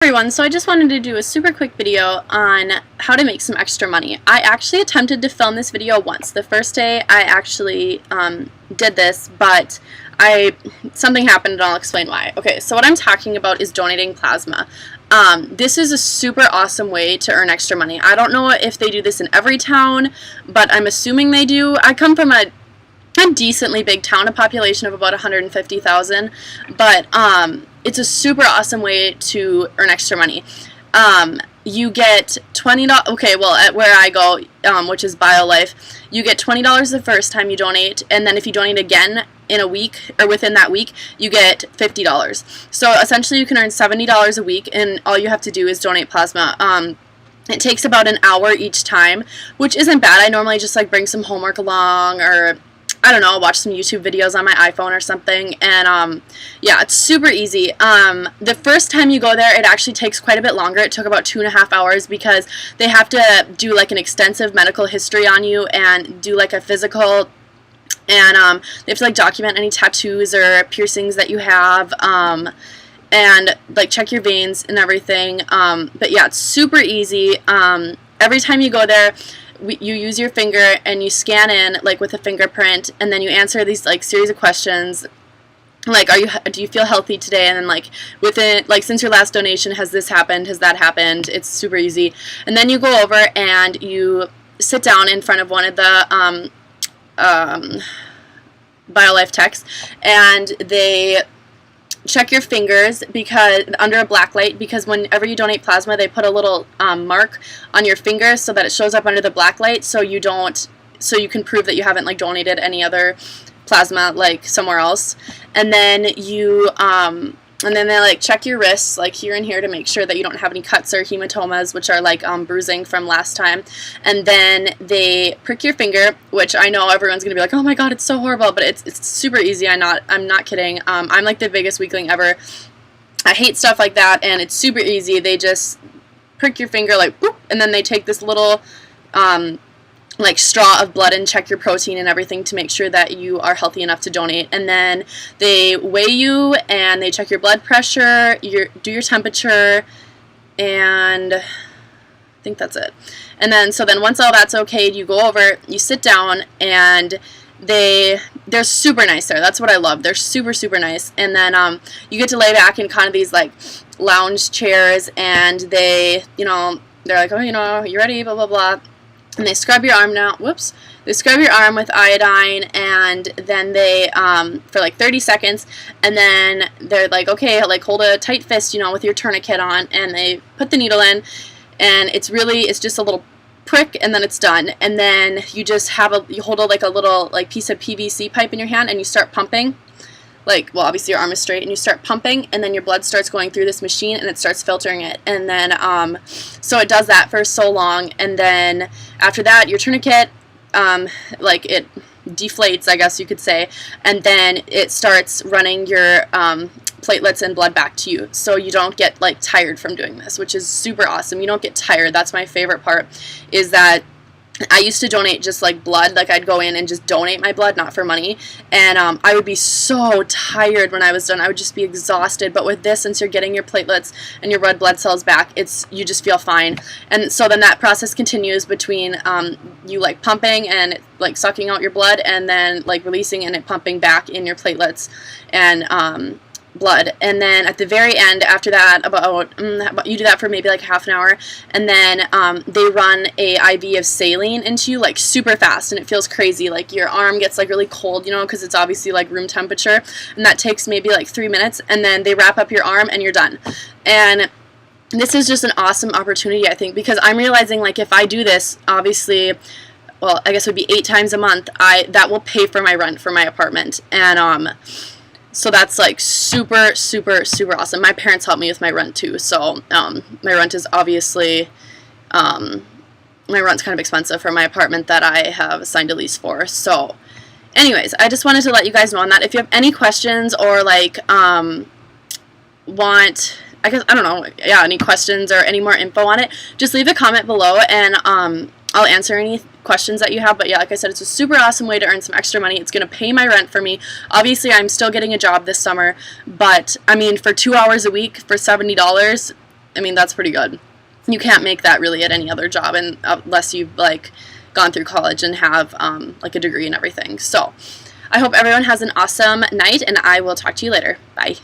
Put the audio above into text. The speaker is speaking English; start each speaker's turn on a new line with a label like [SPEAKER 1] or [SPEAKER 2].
[SPEAKER 1] Everyone, so I just wanted to do a super quick video on how to make some extra money. I actually attempted to film this video once. The first day I actually did this, but something happened and I'll explain why. Okay, so what I'm talking about is donating plasma. This is a super awesome way to earn extra money. I don't know if they do this in every town, but I'm assuming they do. I come from a decently big town, a population of about 150,000, but it's a super awesome way to earn extra money. You get $20, okay, well, at where I go, which is BioLife, you get $20 the first time you donate, and then if you donate again in a week, or within that week, you get $50. So essentially you can earn $70 a week, and all you have to do is donate plasma. It takes about an hour each time, which isn't bad. I normally just like bring some homework along, or I don't know, watch some YouTube videos on my iPhone or something, and yeah, it's super easy. The first time you go there, it actually takes quite a bit longer. It took about 2.5 hours because they have to do like an extensive medical history on you and do like a physical, and they have to like document any tattoos or piercings that you have, and like check your veins and everything. But yeah, it's super easy. Every time you go there, you use your finger and you scan in like with a fingerprint, and then you answer these like series of questions like, do you feel healthy today, and then like within, like, since your last donation, has this happened, has that happened. It's super easy. And then you go over and you sit down in front of one of the BioLife techs, and they check your fingers because under a black light, because whenever you donate plasma, they put a little mark on your finger so that it shows up under the black light, so you can prove that you haven't like donated any other plasma like somewhere else. And then and then they like check your wrists like here and here to make sure that you don't have any cuts or hematomas, which are like bruising from last time. And then they prick your finger, which I know everyone's gonna be like, oh my god, it's so horrible, but it's super easy. I'm not kidding. I'm like the biggest weakling ever. I hate stuff like that, and it's super easy. They just prick your finger like boop, and then they take this little like straw of blood and check your protein and everything to make sure that you are healthy enough to donate. And then they weigh you and they check your blood pressure, do your temperature, and I think that's it. And then once all that's okay, you go over, you sit down, and they're super nice there. That's what I love. They're super, super nice. And then you get to lay back in kind of these like lounge chairs, and they're like, oh, you ready, blah, blah, blah. And they scrub your arm now. Whoops. They scrub your arm with iodine, and then they for like 30 seconds, and then they're like, okay, like hold a tight fist, with your tourniquet on, and they put the needle in, and it's just a little prick, and then it's done. And then you just you hold a little like piece of PVC pipe in your hand, and you start pumping. Like, well, obviously your arm is straight, and you start pumping, and then your blood starts going through this machine, and it starts filtering it. And then so it does that for so long, and then after that your tourniquet like it deflates, I guess you could say, and then it starts running your platelets and blood back to you, so you don't get like tired from doing this, which is super awesome. You don't get tired. That's my favorite part, is that I used to donate just like blood. Like, I'd go in and just donate my blood, not for money, and I would be so tired when I was done. I would just be exhausted. But with this, since you're getting your platelets and your red blood cells back, you just feel fine. And so then that process continues between you like pumping and like sucking out your blood, and then like releasing and it pumping back in your platelets and blood. And then at the very end, after that, you do that for maybe like half an hour, and then they run a IV of saline into you like super fast, and it feels crazy. Like, your arm gets like really cold, because it's obviously like room temperature, and that takes maybe like 3 minutes, and then they wrap up your arm and you're done. And this is just an awesome opportunity, I think, because I'm realizing like if I do this, obviously, well, I guess it would be 8 times a month, that will pay for my rent for my apartment. And so that's like super, super, super awesome. My parents help me with my rent too, so my rent is obviously, my rent's kind of expensive for my apartment that I have signed a lease for. So anyways, I just wanted to let you guys know on that. If you have any questions, or like any questions or any more info on it, just leave a comment below, and I'll answer any questions that you have. But yeah, like I said, it's a super awesome way to earn some extra money. It's going to pay my rent for me. Obviously, I'm still getting a job this summer, but I mean, for 2 hours a week for $70, I mean, that's pretty good. You can't make that really at any other job, and unless you've like gone through college and have like a degree and everything. So I hope everyone has an awesome night, and I will talk to you later. Bye.